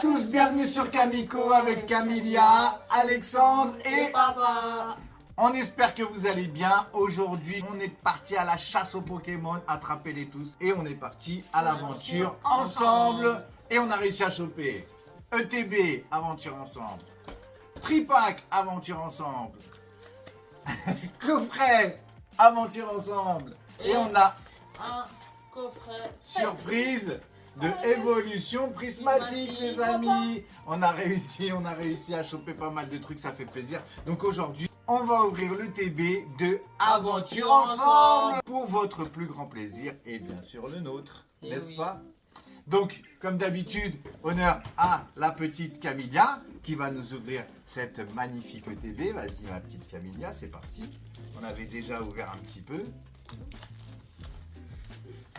tous, bienvenue sur Kamiko avec Camilia, Alexandre et Papa. on espère que vous allez bien. Aujourd'hui, on est parti à la chasse aux Pokémon, attrapez-les tous. Et on est parti à l'aventure ensemble. Et on a réussi à choper ETB, aventure ensemble. Tripack, aventure ensemble. Coffret, aventure ensemble. Et on a Un coffret. surprise de évolution prismatique, les amis. On a réussi à choper pas mal de trucs, ça fait plaisir. Donc aujourd'hui, on va ouvrir le TB de Aventure Ensemble pour votre plus grand plaisir et bien sûr le nôtre, Et n'est-ce oui. pas? Donc, comme d'habitude, honneur à la petite Camilia qui va nous ouvrir cette magnifique ETB. Vas-y, ma petite Camilia, c'est parti. On avait déjà ouvert un petit peu.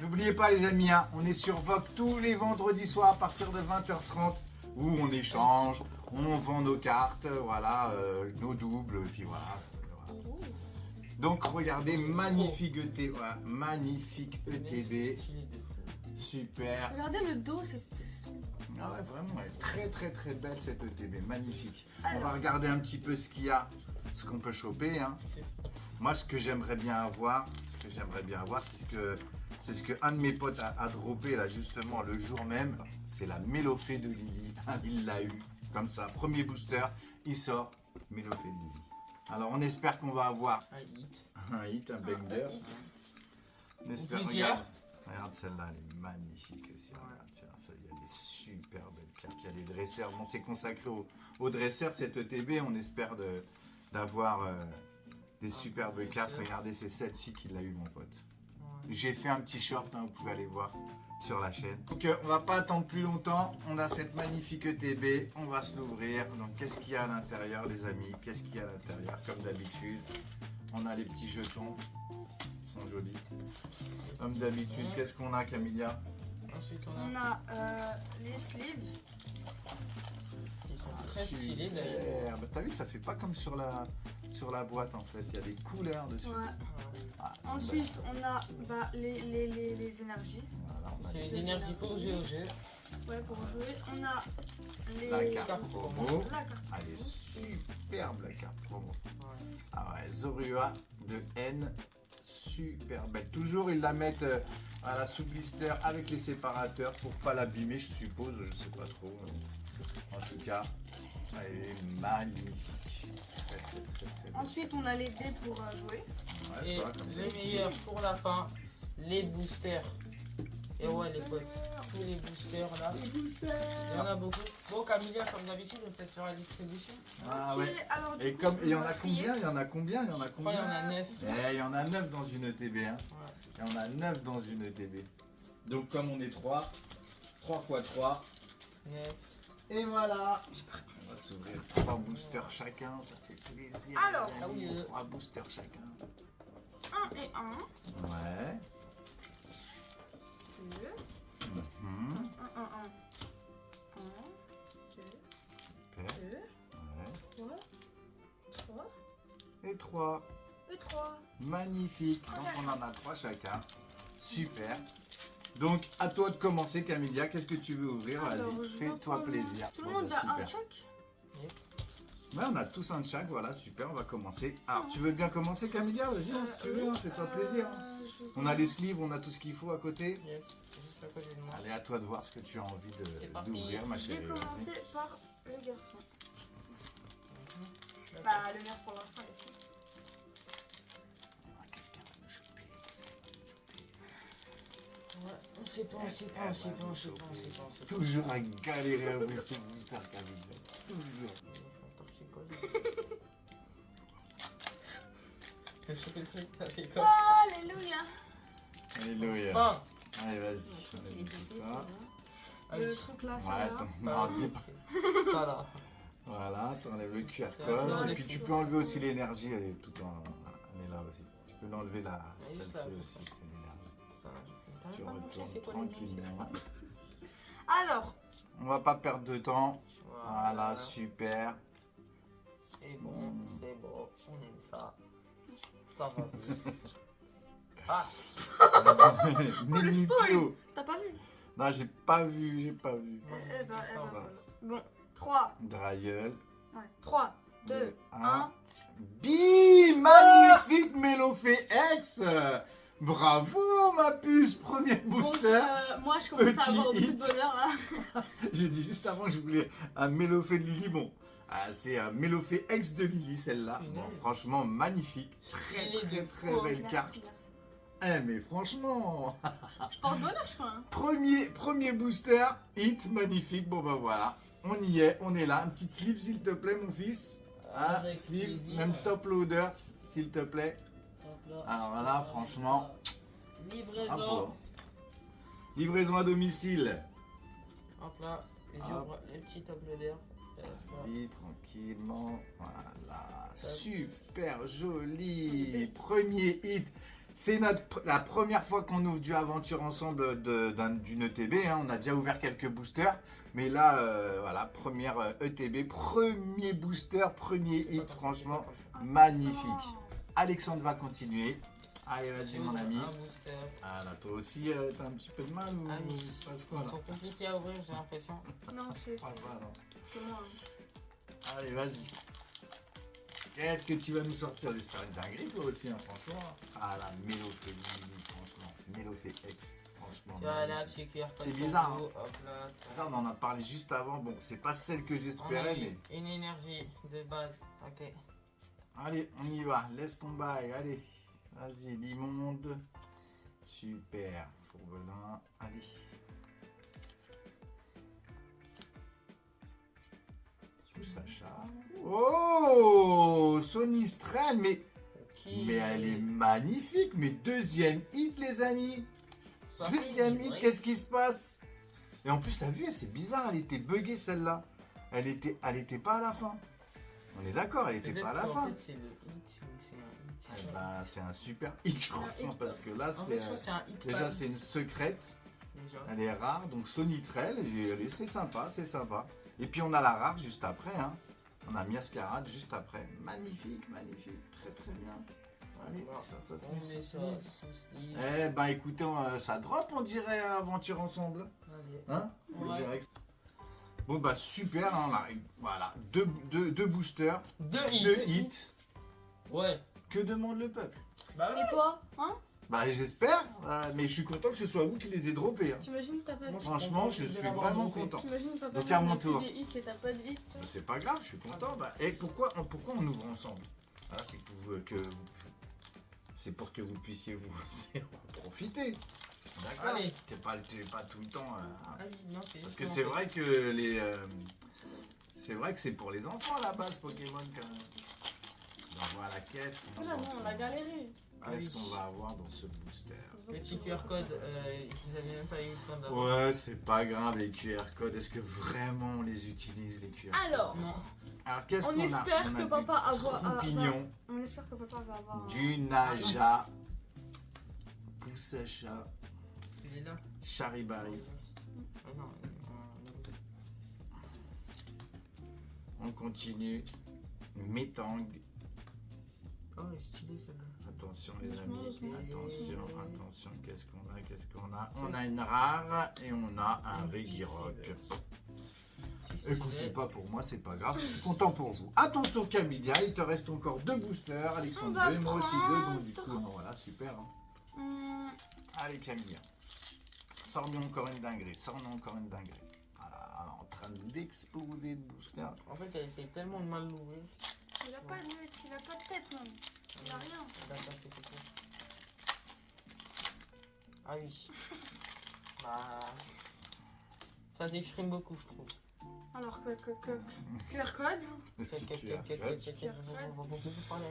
N'oubliez pas les amis, hein, on est sur VOG tous les vendredis soirs à partir de 20h30 où on échange, on vend nos cartes, voilà, nos doubles, puis voilà. Donc regardez, magnifique ETB, voilà, magnifique ETB, super. Regardez le dos, c'est... Ah ouais, vraiment, elle est très très très belle cette ETB, magnifique. On va regarder un petit peu ce qu'il y a, ce qu'on peut choper. Hein. Moi, ce que j'aimerais bien avoir, c'est ce que un de mes potes a droppé là justement le jour même, c'est la Mélofée de Lily. Il l'a eu, comme ça, premier booster, il sort Mélofée de Lily. Alors on espère qu'on va avoir un hit, un banger. On espère, regarde celle-là, elle est magnifique aussi. Regarde, tiens, ça, il y a des super belles cartes, il y a des dresseurs. Bon, c'est consacré aux dresseurs cette ETB, on espère d'avoir des superbes cartes. Regardez, c'est celle-ci qui l'a eu mon pote. J'ai fait un petit short, hein, vous pouvez aller voir sur la chaîne. Donc on va pas attendre plus longtemps, on a cette magnifique ETB, on va se l'ouvrir. Donc qu'est-ce qu'il y a à l'intérieur les amis? Qu'est-ce qu'il y a à l'intérieur? Comme d'habitude, on a les petits jetons, ils sont jolis. Comme d'habitude, qu'est-ce qu'on a Camilia? Ensuite, On a les sleeves. Ils sont très stylés d'ailleurs. Bah, t'as vu, ça fait pas comme sur la boîte en fait, il y a des couleurs dessus. Ouais. Ah, Ensuite, on a les énergies. voilà, on a C'est les des- énergies pour jouer au jeu. Ouais, pour jouer. On a les... La carte promo. La carte. Elle est superbe la carte promo. Ouais. Ah ouais, Zorua de N, super belle. Toujours ils la mettent à la sous blister avec les séparateurs pour pas l'abîmer, je suppose, je sais pas trop. En tout cas, elle est magnifique. Très, très, très, très belle. Ensuite, on a les dés pour jouer. Ouais, Et ça, comme le d'habitude. meilleur pour la fin, les boosters. Et ouais les potes, tous les boosters là. Les boosters. Il y en a beaucoup. Bon Camilia comme d'habitude on peut sur la distribution. Ah Ok, ouais. alors, du Et coup, comme il y en on a va combien? trier. Il y en a combien? Il y en a Je crois qu'il y en combien? a 9. Il y en a 9 dans une ETB. Hein. Ouais. Il y en a 9 dans une ETB. Donc comme on est 3 x 3. 9. Et voilà. On va s'ouvrir 3 boosters chacun, ça fait plaisir. Alors. les amis. 3 boosters chacun. 1 et 1. Ouais. 2. Mhm. 1, 1, 1. 1, 2, Super. 2, Ouais. 3, 3 Et 3. et 3. Magnifique. Donc on en a 3 chacun. Super. Donc à toi de commencer Camilia, qu'est-ce que tu veux ouvrir? Alors, Vas-y, je fais-toi vais prendre- plaisir. Tout le Bon, monde bah, a un super. check. Ouais, on a tous un de chaque, voilà, super, on va commencer. Alors, tu veux bien commencer, Camilia? Vas-y, hein, si tu veux, hein, fais-toi plaisir. Hein. On a les sleeves, on a tout ce qu'il faut à côté. Yes, c'est juste à côté de moi. Allez, à toi de voir ce que tu as envie C'est parti. d'ouvrir, ma Je vais chérie. vas-y. commencer par le garçon. Mhm. Bah, le meilleur pour l'instant, les filles. Ah, qu'est-ce qu'elle va nous choper? Qu'est-ce qu'elle va nous choper? Ouais, on sait pas, on sait pas, on sait pas, on sait pas, on sait pas, on sait pas. Toujours à galérer à ouvrir ces boosters, Camilia. Toujours. Je sais le truc, ça fait comme Alléluia. Alléluia. ça. Allez, vas-y, on a mis tout ça. Le truc là, c'est Ouais, là. attends, non, dis pas. Ça là. Voilà, t'enlèves le QR C'est code. là, Et les puis tu photos. peux enlever aussi l'énergie, elle est tout en. Elle est là aussi. Tu peux l'enlever là, juste celle-ci là. aussi, c'est l'énergie. Ça. T'as Tu même pas montré retournes c'est quoi les boosters. tranquillement. Alors, On va pas perdre de temps. Voilà, Voilà. super. C'est bon, c'est bon, on aime ça. Ça va vite. Ah, le spoil. Nilipio. T'as pas vu? Non, j'ai pas vu, j'ai pas vu. Moi, Eh j'ai ben, fait ça, eh en ben, fait. Bon, 3, Drailleul. ouais. 3, 2, 1. Bim! Magnifique Mélofée X! Bravo ma puce, premier booster. Moi, je commence à Petit avoir beaucoup de hit. bonheur là. J'ai dit juste avant que je voulais un Mélofée de Lily. Bon, c'est un Mélofée X de Lily celle-là. Bon, Punaise. franchement magnifique. Très Stylé très de très fou. belle carte. Merci. Mais franchement, Je porte bonheur, je crois. Hein. premier booster, hit, magnifique. Bon bah voilà, on y est, on est là. Un petit sleeve s'il te plaît mon fils. Ah, Avec sleeve, plaisir. même top loader s'il te plaît. Hop là. Alors là, franchement, Livraison. bravo. Livraison à domicile. Hop là. Et j'ouvre le petit top loader. Vas-y, tranquillement. Voilà, super joli. Premier hit. C'est la première fois qu'on ouvre du aventure ensemble d'une ETB. Hein. On a déjà ouvert quelques boosters. Mais là, voilà, première ETB, premier booster, premier hit. Franchement, magnifique. Alexandre va continuer. Allez, vas-y, mon ami. Un booster. Ah là, toi aussi, t'as un petit peu de mal ou Ah oui. il se passe quoi Ils là? sont compliqués à ouvrir, j'ai l'impression. Non, c'est Ah, voilà. moi. Hein. Allez, vas-y. Qu'est-ce que tu vas nous sortir? J'espère une dinguerie, toi aussi, hein, franchement. Ah, la Mélofée, franchement. Mélofée X, franchement. Tu vois là, magnifique. petit QR code. C'est pour bizarre, vous. hein. Hop là. Ça, on en a parlé juste avant. Bon, c'est pas celle que On a j'espérais, eu mais. une énergie de base. Ok. Allez, on y va. Laisse ton bail. Allez. Vas-y, l'immonde. Super. Fourbelin. Allez. Sacha. Oh, Sonistrel, mais elle est magnifique. Mais deuxième hit, les amis. Ça fait Deuxième du hit, bruit. qu'est-ce qui se passe? Et en plus, t'as vu, c'est bizarre, elle était buggée celle-là. Elle était pas à la fin. On est d'accord, elle était Peut-être pas à la qu'en fin. fait, c'est le hit ou c'est un hit. Eh ben, c'est un super hit, franchement, parce que là, En fait, je c'est crois que c'est un hit. déjà pas c'est une secrète. déjà. Elle est rare, donc Sonitrel, et c'est sympa, c'est sympa. Et puis on a la rare juste après, hein. On a Miascarade juste après. Magnifique, magnifique, très très bien. Allez, ça se On met met sous ça sleeve. sous sleeve. Eh ben écoutez, ça drop, on dirait Aventure Ensemble. Allez. Hein on Ouais. dirait que- Bon bah super, hein, là, voilà, deux boosters, Deux hits. deux hits. Ouais. Que demande le peuple? Bah oui. Et toi, hein? Bah j'espère, mais je suis content que ce soit vous qui les ayez droppés. Hein. T'imagines t'as pas de Moi, Franchement, content je de suis l'avoir vraiment droppé. content. T'imagines papa Donc, à mon on a plus tour. des hits et t'as pas de hits, tu vois. C'est pas grave, je suis content. Bah, et pourquoi on ouvre ensemble? Voilà, c'est c'est pour que vous puissiez vous profiter. D'accord. Allez. T'es pas tout le temps. Allez, non, c'est Parce juste que mon c'est fait. vrai que c'est vrai que c'est pour les enfants à la base Pokémon quand même. On va voir la caisse. Oh là, non, on a galéré. Qu'est-ce qu'on va avoir dans ce booster? Le petit QR code, ils avaient même pas eu le temps d'avoir. Ouais, c'est pas grave les QR codes. Est-ce que vraiment on les utilise les QR codes? Alors, Non. Alors qu'est-ce on qu'on a? espère On que a papa avoir- Champignon, on espère que papa va avoir. du Naja, Poussacha, Il est là. Charibari. Ah non, On continue. Métang. oh, elle est stylée celle-là. Attention les Doucement, amis. doucement. Attention. Qu'est-ce qu'on a? On a une rare et on a un Une Regirock. petite C'est Écoutez stylé. pas pour moi, c'est pas grave. Je suis content pour vous. À ton tour Camilla, il te reste encore deux boosters. On Alexandre va deux, moi aussi deux. Donc du prendre- coup, non, voilà, super. Hein. Hum, Allez Camilla. Sors-nous encore une dinguerie. Voilà, en train d'exploser de booster. En fait, elle essaye tellement de mal l'ouvrir. il a pas de nuque, il a pas de tête, non. Il a rien. Elle a passé c'est tout. Ah oui. Bah. Ça s'exprime beaucoup, je trouve. Alors que QR code. Le petit QR code. Voilà.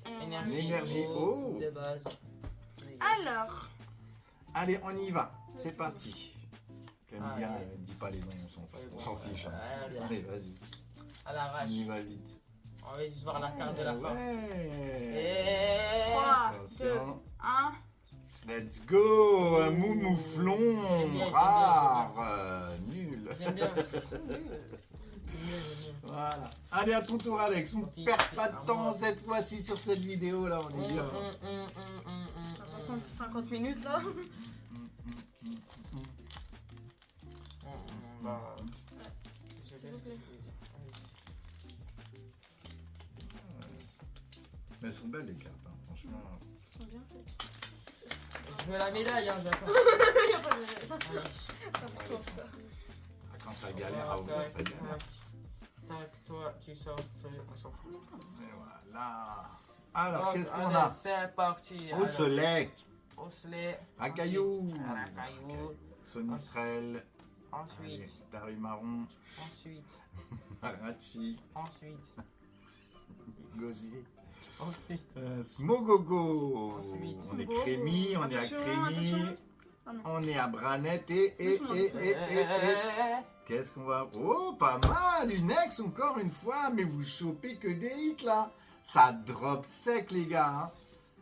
Et- L'énergie haut. De base. Alors, Allez, on y va. C'est parti. Camilla, Allez. dis pas les noms, on s'en fiche. Hein. Allez. Allez, vas-y. À On l'arrache. y va vite. On va juste voir la carte de la fin. Ouais. Et... 3, 2, Attention. 1. Let's go. Un moumouflon J'aime bien, rare. Nul. J'aime bien. Voilà. Allez, à ton tour, Alex. On Tant perd pis, pas c'est de à temps moi. cette fois-ci sur cette vidéo là. On est bien. On va prendre 50 minutes là. Mm. plaît. Mais elles sont belles les cartes, hein, franchement. Ils sont bien faits. Je veux la médaille, hein, j'attends. Il n'y a pas de Allez. Attends, ça. Ah, quand ça galère à ouvrir, ça galère. Tac, toi, tu sors, on s'en fout. Et voilà. Alors, Donc, qu'est-ce qu'on allez, a? C'est parti. Au soleil, Osselet. Racaillou, Racaillou. Sonistrel, Ensuite. Tarumarron, Ensuite. Marachi, Ensuite. Gosier, Ensuite. Smogogo. Ensuite. On est Smogogo. Crémy, on est à Attention, Crémy, attention. Ah non. on est à Branette Doucement, doucement. Qu'est-ce qu'on va... Oh, pas mal, une ex encore une fois, mais vous chopez que des hits là. Ça drop sec les gars. Hein.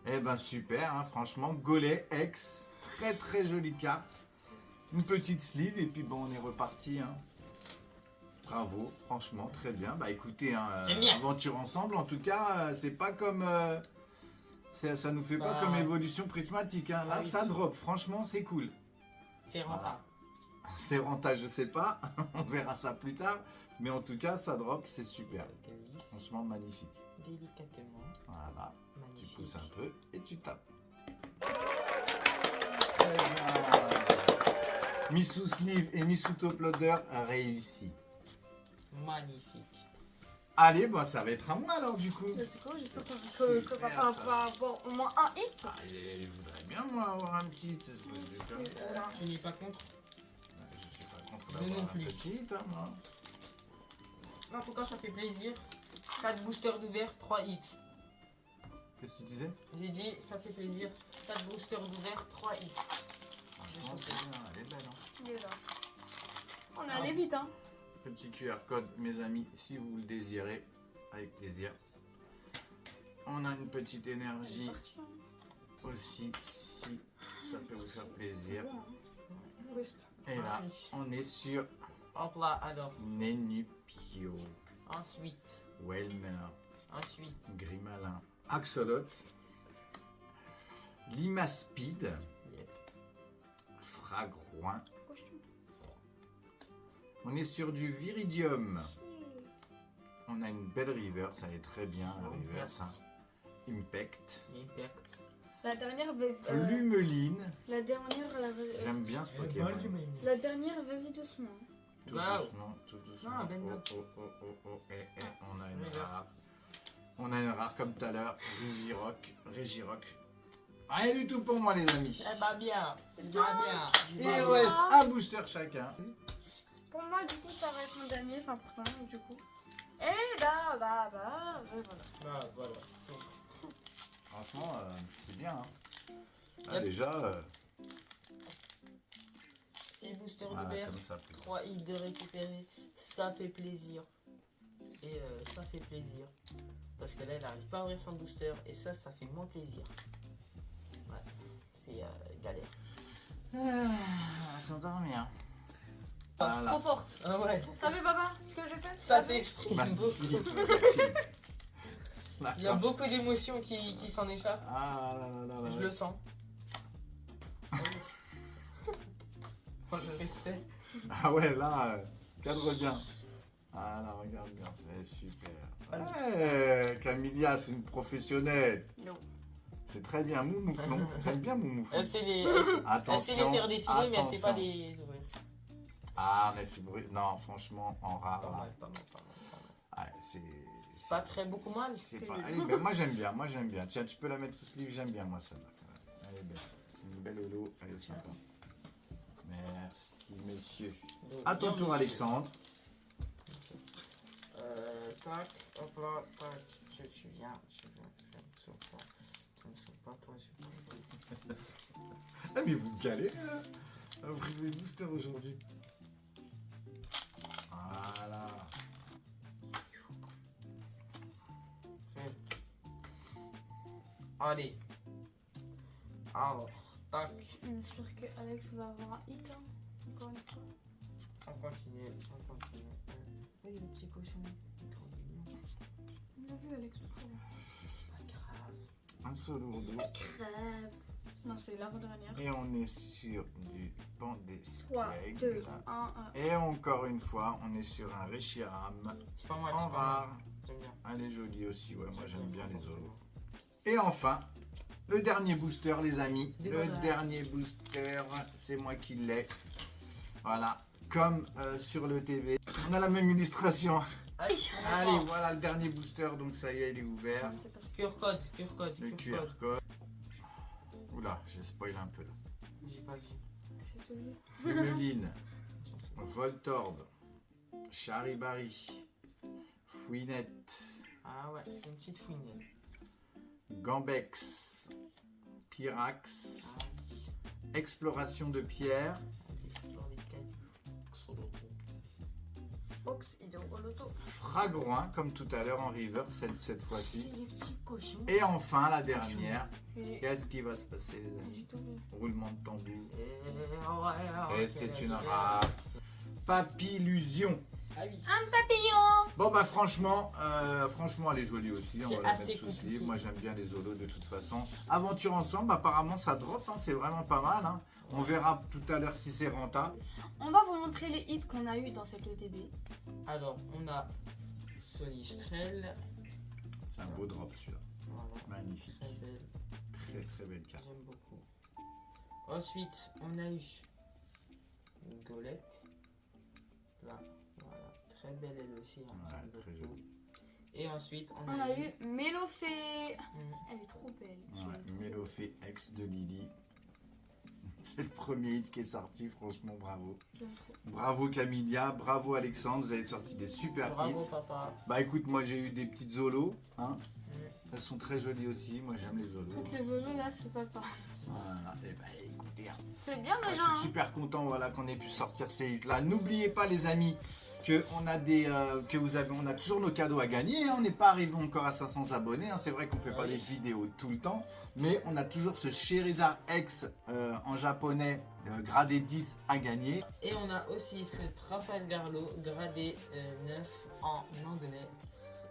Eh ben super, hein, franchement, Gollet, ex, très très jolie carte. Une petite sleeve et puis bon, on est reparti. Hein. Bravo, franchement, très bien. Bah écoutez, hein, J'aime bien. aventure ensemble, en tout cas, c'est pas comme... ça nous fait pas Ça- comme évolution prismatique. Hein. Là, Ah oui. ça drop, franchement, c'est cool. C'est rentable. C'est rentable, je sais pas. On verra ça plus tard. Mais en tout cas, ça drop, c'est super. Glisse Franchement, magnifique. délicatement. Voilà. Tu Magnifique. pousses un peu et tu tapes. Très bien. Missou Sleeve et Missou Top Loader réussi. Magnifique. Allez, bah, ça va être à moi alors du coup. C'est quoi? J'espère que Super, papa ça. va avoir au moins un hit. Allez, je voudrais bien moi avoir un petit. Tu n'es pas contre? Je suis pas contre Je d'avoir non un plus. petit, hein, moi. En tout cas, ça fait plaisir. 4 boosters d'ouvert, 3 hits. Qu'est-ce que tu disais? J'ai dit, ça fait plaisir. 4 boosters d'ouvert, 3 hits. Franchement, c'est bien, elle est belle. Hein. Il est là. On est allé vite, hein. Petit QR code, mes amis, si vous le désirez, avec plaisir. On a une petite énergie C'est parti, hein. aussi, si ça peut vous faire plaisir. Bon, hein. West. Et là, on est sur Hop là, alors. Nenupio, Ensuite. Welmer, Ensuite. Grimalin, Axolot, Limaspide, Yep. Fragroin. Costume. On est sur du Viridium. On a une belle reverse, ça est très bien la reverse. Hein. Impact. Impact. La dernière, Plumeline. la dernière, J'aime bien ce Pokémon. la dernière, vas-y doucement. Tout Wow. doucement, tout doucement. Ah, ben oh, non. oh, oh, oh, oh. On a une Reverse. rare. On a une rare comme tout à l'heure. Régirock. Rien du tout pour moi les amis. Eh bah bien. Eh bah bien. Il reste un booster chacun. Pour moi, du coup, ça va être mon dernier, enfin pour toi, du coup. Et voilà. Ah, voilà. Franchement, c'est bien. Hein. Là, Yep. déjà, 6 boosters voilà, d'ouvert, comme ça. 3 hits de récupérer. Ça fait plaisir. Et ça fait plaisir. Parce que là, elle n'arrive pas à ouvrir son booster. Et ça fait moins plaisir. Ouais. C'est galère. S'endormir. Trop forte. Ah ouais. T'as vu, papa, ce que j'ai fait? Ça s'exprime beaucoup. Il y a D'accord. beaucoup d'émotions qui s'en échappent. Ah là là là. Je le sens. Oh, le respect. Ah ouais, là, cadre bien. Ah là, regarde bien, c'est super. Ouais, Camilia, c'est une professionnelle. Non. C'est très bien, Moumouflon. J'aime bien Moumouflon. Elle sait les faire Attention, défiler, mais elle sait pas attention. les ouvrir. Ah, mais c'est bruit. Non, franchement, en rare, Pas là. mal, pas mal, pas mal, pas mal. Ouais, C'est pas très beaucoup mal. C'est pas... Eh ben, moi, j'aime bien, Tiens, tu peux la mettre sous ce livre, j'aime bien, moi, celle-là. Elle est belle. C'est une belle holo, elle est sympa. Merci, monsieur. Donc, À ton bien, tour, monsieur. Alexandre. Tac, hop là, tac. Tu viens. Je ne sors pas. Je ne sors pas, toi, je Ah, mais vous galérez, là. À ouvrir les boosters aujourd'hui. Voilà. Allez. Alors, tac. J'espère que Alex va avoir un hit, hein. Encore une fois. On continue. Oui, le petit cochon. Il est trop mignon. On l'a vu, Alex, tout à l'heure. C'est pas grave. Un seul lourdeau. Crève. Non, c'est l'avant-dernière. Et on est sur du dépend des 3, steaks. 2, 1. Et encore une fois, on est sur un Reshiram C'est pas mal. en c'est pas mal. rare. J'aime bien. Elle est jolie aussi, ouais, moi j'aime bien les autres. Zolos. Et enfin, le dernier booster, les amis. Des Le voilà. dernier booster, c'est moi qui l'ai. Voilà, comme sur le TV. On a la même illustration. Allez, Allez, voilà le dernier booster, donc ça y est, il est ouvert. QR code, QR code, Le QR code. Oula, j'ai spoilé un peu là. J'ai pas vu. C'est tout. Emeline, Voltorb, Charibari, Fouinette, Ah ouais, c'est une petite fouinelle. Gambex, Pyrax, Ah oui. Exploration de pierre, Allez, explore les cailloux. Solo. Box, il est au loto. Fragroin, comme tout à l'heure en river, cette C'est fois-ci. les petits cochons. Et enfin, la dernière. J'ai Qu'est-ce qui va se passer, les amis? tout vu. Roulement de tambour. Et Et c'est une rare. Papillusion. Ah oui. Un papillon. Bon bah franchement, elle est jolie aussi, on C'est va la assez mettre sous compliqué. sleeve. Moi j'aime bien les Zolos de toute façon. Aventure ensemble, apparemment ça drop, hein, c'est vraiment pas mal. Hein. On verra tout à l'heure si c'est rentable. On va vous montrer les hits qu'on a eu dans cette ETB. Alors, on a Solistrel. C'est un beau drop celui-là, Voilà, magnifique. très belle. Très très belle carte. J'aime beaucoup. Ensuite, on a eu une Golette. Là, voilà. Très belle elle aussi. Hein, Ouais, j'aime très beaucoup. jolie. Et ensuite, On a eu Mélofée. Hmm, Elle est trop belle. Ouais, Mélofée ex de Lily. C'est le premier hit qui est sorti, franchement bravo. J'aime trop. Bravo Camilia, bravo Alexandre, vous avez sorti des super Bravo hits. papa. Bah écoute, moi j'ai eu des petites Zolos, hein. Hmm. Elles sont très jolies aussi, moi j'aime les Zolos. Toutes les zolos là, c'est papa. Voilà, et bah écoutez, hein. C'est bien Je déjà. suis Hein. super content voilà, qu'on ait pu sortir ces hits-là. N'oubliez pas les amis que on a on a toujours nos cadeaux à gagner. Hein. On n'est pas arrivé encore à 500 abonnés. Hein. C'est vrai qu'on fait pas Oui. des vidéos tout le temps, mais on a toujours ce Charizard X en japonais gradé 10 à gagner. Et on a aussi ce Trafalgar Law gradé 9 en anglais.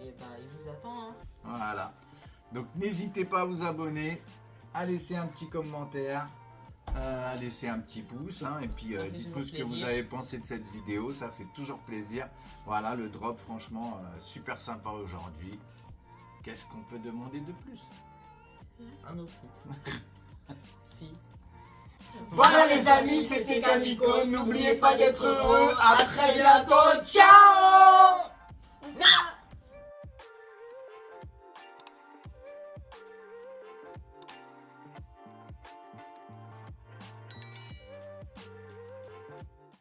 Et bah, il vous attend. Hein. Voilà. Donc n'hésitez pas à vous abonner, à laisser un petit commentaire. À laisser un petit pouce hein, et puis Ça fait dites-nous toujours ce que vous plaisir. avez pensé de cette vidéo, ça fait toujours plaisir. Voilà le drop franchement super sympa aujourd'hui. Qu'est-ce qu'on peut demander de plus? Un autre hit. Si. Voilà les amis, c'était Kamiko, n'oubliez pas d'être heureux, à très bientôt, ciao!